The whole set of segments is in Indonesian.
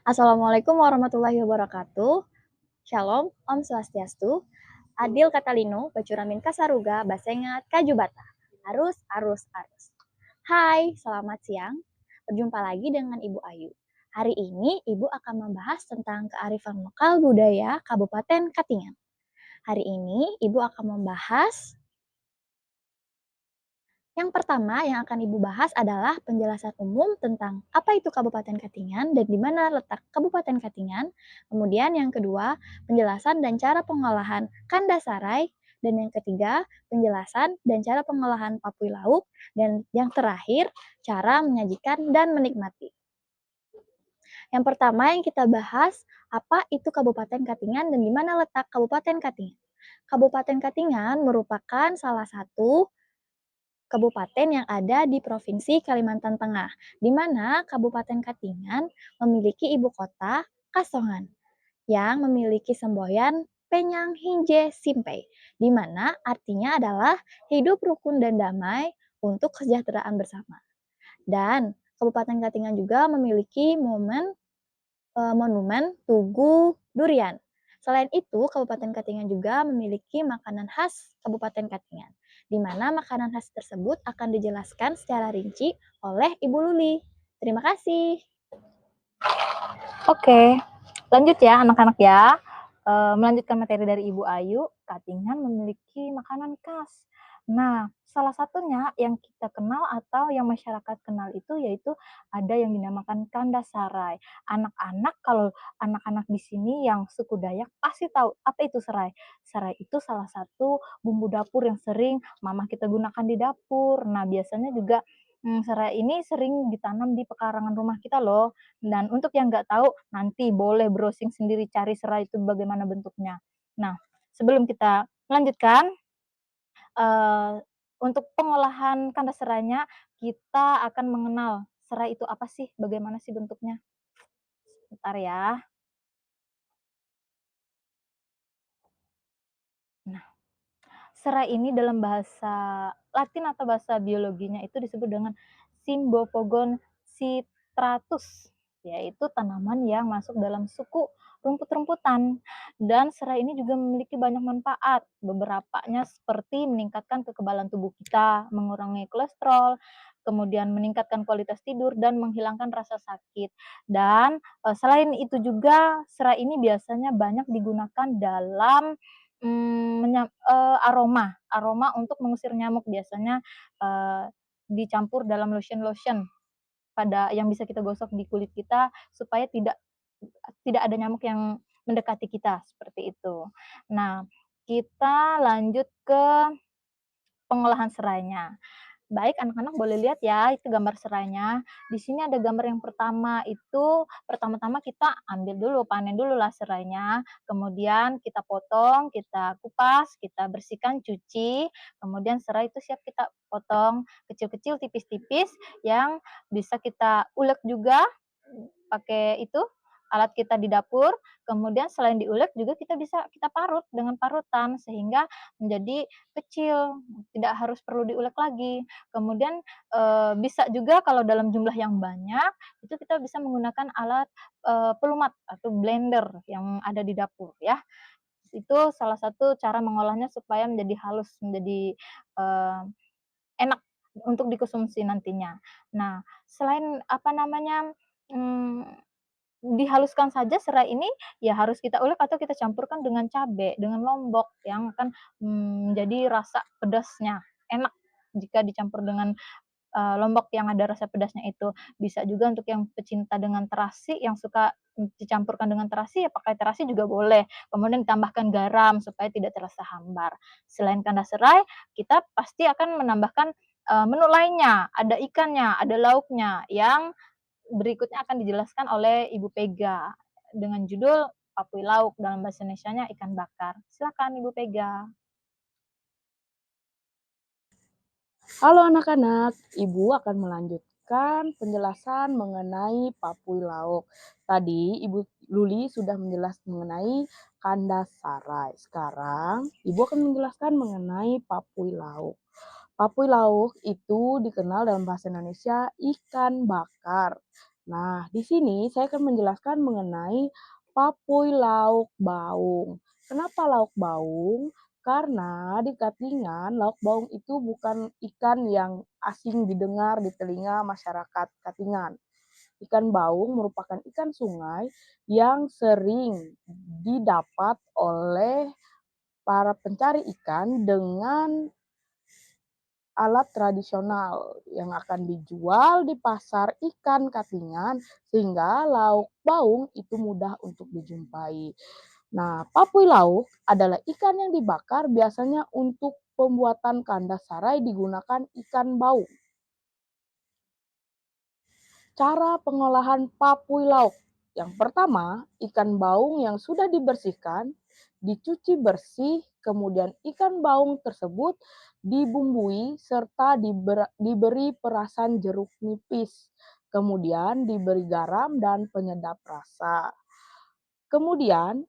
Assalamualaikum warahmatullahi wabarakatuh. Shalom, Om Swastiastu. Adil Katalino, Bacuramin Kasaruga, Basengat, Kajubata. Arus, arus, arus. Hai, selamat siang. Berjumpa lagi dengan Ibu Ayu. Hari ini Ibu akan membahas tentang kearifan lokal budaya Kabupaten Katingan. Hari ini Ibu akan membahas yang pertama yang akan Ibu bahas adalah penjelasan umum tentang apa itu Kabupaten Katingan dan di mana letak Kabupaten Katingan. Kemudian yang kedua, penjelasan dan cara pengolahan Kandasarai. Dan yang ketiga, penjelasan dan cara pengolahan papui lauk. Dan yang terakhir, cara menyajikan dan menikmati. Yang pertama yang kita bahas, apa itu Kabupaten Katingan dan di mana letak Kabupaten Katingan. Kabupaten Katingan merupakan salah satu kabupaten yang ada di Provinsi Kalimantan Tengah, di mana Kabupaten Katingan memiliki ibu kota Kasongan, yang memiliki semboyan Penyang Hinje Simpe, di mana artinya adalah hidup rukun dan damai untuk kesejahteraan bersama. Dan Kabupaten Katingan juga memiliki monumen Tugu Durian. Selain itu, Kabupaten Katingan juga memiliki makanan khas Kabupaten Katingan, di mana makanan khas tersebut akan dijelaskan secara rinci oleh Ibu Luli. Terima kasih. Oke, lanjut ya anak-anak ya. Melanjutkan materi dari Ibu Ayu, Katingan memiliki makanan khas. Nah, salah satunya yang kita kenal atau yang masyarakat kenal itu yaitu ada yang dinamakan Kandasarai. Kalau anak-anak di sini yang suku Dayak pasti tahu apa itu serai. Serai itu salah satu bumbu dapur yang sering mama kita gunakan di dapur. Nah, biasanya juga serai ini sering ditanam di pekarangan rumah kita loh. Dan untuk yang nggak tahu, nanti boleh browsing sendiri cari serai itu bagaimana bentuknya. Nah, sebelum kita melanjutkan, untuk pengolahan kandas serainya, kita akan mengenal serai itu apa sih, bagaimana sih bentuknya. Sebentar ya. Nah, serai ini dalam bahasa Latin atau bahasa biologinya itu disebut dengan Symbopogon citratus, yaitu tanaman yang masuk dalam suku rumput-rumputan. Dan serai ini juga memiliki banyak manfaat. Beberapanya seperti meningkatkan kekebalan tubuh kita, mengurangi kolesterol, kemudian meningkatkan kualitas tidur dan menghilangkan rasa sakit. Dan selain itu juga serai ini biasanya banyak digunakan dalam aroma untuk mengusir nyamuk biasanya, dicampur dalam lotion-lotion yang bisa kita gosok di kulit kita supaya tidak ada nyamuk yang mendekati kita, seperti itu. Nah, kita lanjut ke pengolahan serainya. Baik, anak-anak boleh lihat ya, itu gambar serainya. Di sini ada gambar yang pertama itu, pertama-tama kita ambil dulu, panen dulu lah serainya. Kemudian kita potong, kita kupas, kita bersihkan, cuci. Kemudian serai itu siap kita potong kecil-kecil, tipis-tipis, yang bisa kita ulek juga pakai itu alat kita di dapur. Kemudian selain diulek juga kita parut dengan parutan sehingga menjadi kecil, tidak harus perlu diulek lagi. Kemudian bisa juga kalau dalam jumlah yang banyak itu kita bisa menggunakan alat pelumat atau blender yang ada di dapur ya. Itu salah satu cara mengolahnya supaya menjadi halus, menjadi enak untuk dikonsumsi nantinya. Nah, selain apa namanya, dihaluskan saja serai ini, ya harus kita ulek atau kita campurkan dengan cabe, dengan lombok yang akan, menjadi rasa pedasnya enak jika dicampur dengan, lombok yang ada rasa pedasnya itu. Bisa juga untuk yang pecinta dengan terasi, yang suka, dicampurkan dengan terasi, ya pakai terasi juga boleh. Kemudian ditambahkan garam supaya tidak terasa hambar. Selain kandas serai, kita pasti akan menambahkan, menu lainnya, ada ikannya, ada lauknya yang berikutnya akan dijelaskan oleh Ibu Pega dengan judul Papui Lauk, dalam bahasa Indonesianya ikan bakar. Silakan Ibu Pega. Halo anak-anak, Ibu akan melanjutkan penjelasan mengenai Papui Lauk. Tadi Ibu Luli sudah menjelaskan mengenai Kandasarai. Sekarang Ibu akan menjelaskan mengenai Papui Lauk. Papui Lauk itu dikenal dalam bahasa Indonesia ikan bakar. Nah, di sini saya akan menjelaskan mengenai papui lauk baung. Kenapa lauk baung? Karena di Katingan, lauk baung itu bukan ikan yang asing didengar di telinga masyarakat Katingan. Ikan baung merupakan ikan sungai yang sering didapat oleh para pencari ikan dengan alat tradisional yang akan dijual di pasar ikan Katingan sehingga lauk baung itu mudah untuk dijumpai. Nah, papui lauk adalah ikan yang dibakar biasanya untuk pembuatan kandas sarai digunakan ikan baung. Cara pengolahan papui lauk. Yang pertama, ikan baung yang sudah dibersihkan, dicuci bersih, kemudian ikan baung tersebut dibumbui serta diberi perasan jeruk nipis. Kemudian diberi garam dan penyedap rasa. Kemudian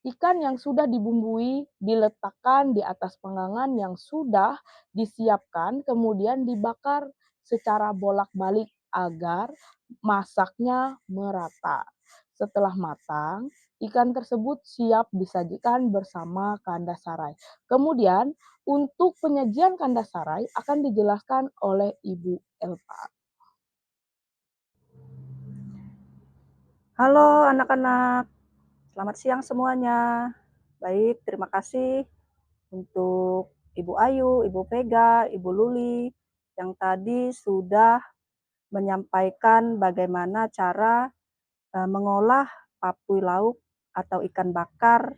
ikan yang sudah dibumbui diletakkan di atas panggangan yang sudah disiapkan, kemudian dibakar secara bolak-balik agar masaknya merata. Setelah matang, ikan tersebut siap disajikan bersama kandas sarai. Kemudian, untuk penyajian kandas sarai akan dijelaskan oleh Ibu Elpa. Halo anak-anak, selamat siang semuanya. Baik, terima kasih untuk Ibu Ayu, Ibu Vega, Ibu Luli yang tadi sudah menyampaikan bagaimana cara mengolah papui lauk atau ikan bakar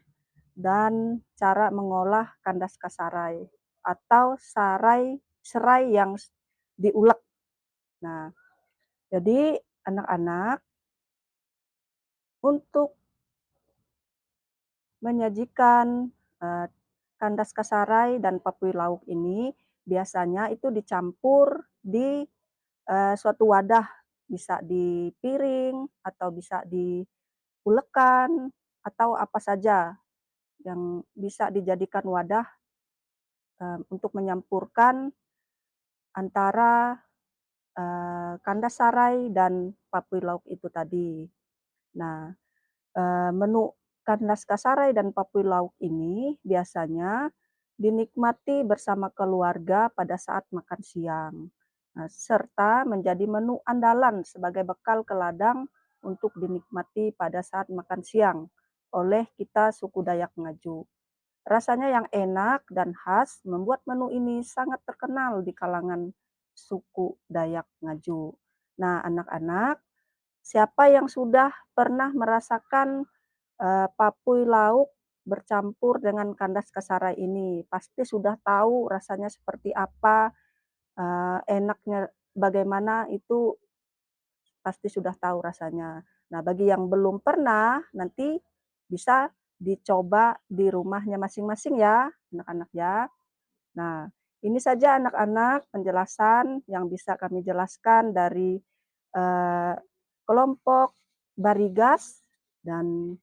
dan cara mengolah kandas kasarai atau serai yang diulek. Nah, jadi anak-anak untuk menyajikan, kandas kasarai dan papui lauk ini biasanya itu dicampur di, suatu wadah, bisa di piring atau bisa di ulekan atau apa saja yang bisa dijadikan wadah, untuk menyampurkan antara, kandas sarai dan papui lauk itu tadi. Nah, menu kandas kasarai dan papui lauk ini biasanya dinikmati bersama keluarga pada saat makan siang. Nah, serta menjadi menu andalan sebagai bekal ke ladang untuk dinikmati pada saat makan siang oleh kita suku Dayak Ngaju. Rasanya yang enak dan khas membuat menu ini sangat terkenal di kalangan suku Dayak Ngaju. Nah, anak-anak, siapa yang sudah pernah merasakan papui lauk bercampur dengan kandas kasarai ini? Pasti sudah tahu rasanya seperti apa, enaknya bagaimana itu pasti sudah tahu rasanya. Nah, bagi yang belum pernah, nanti bisa dicoba di rumahnya masing-masing ya, anak-anak ya. Nah, ini saja anak-anak penjelasan yang bisa kami jelaskan dari eh, kelompok Barigas dan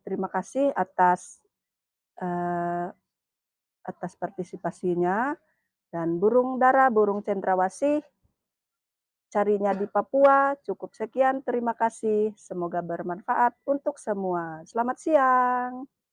terima kasih eh, atas partisipasinya dan burung dara, burung cendrawasih carinya di Papua. Cukup sekian, terima kasih. Semoga bermanfaat untuk semua. Selamat siang.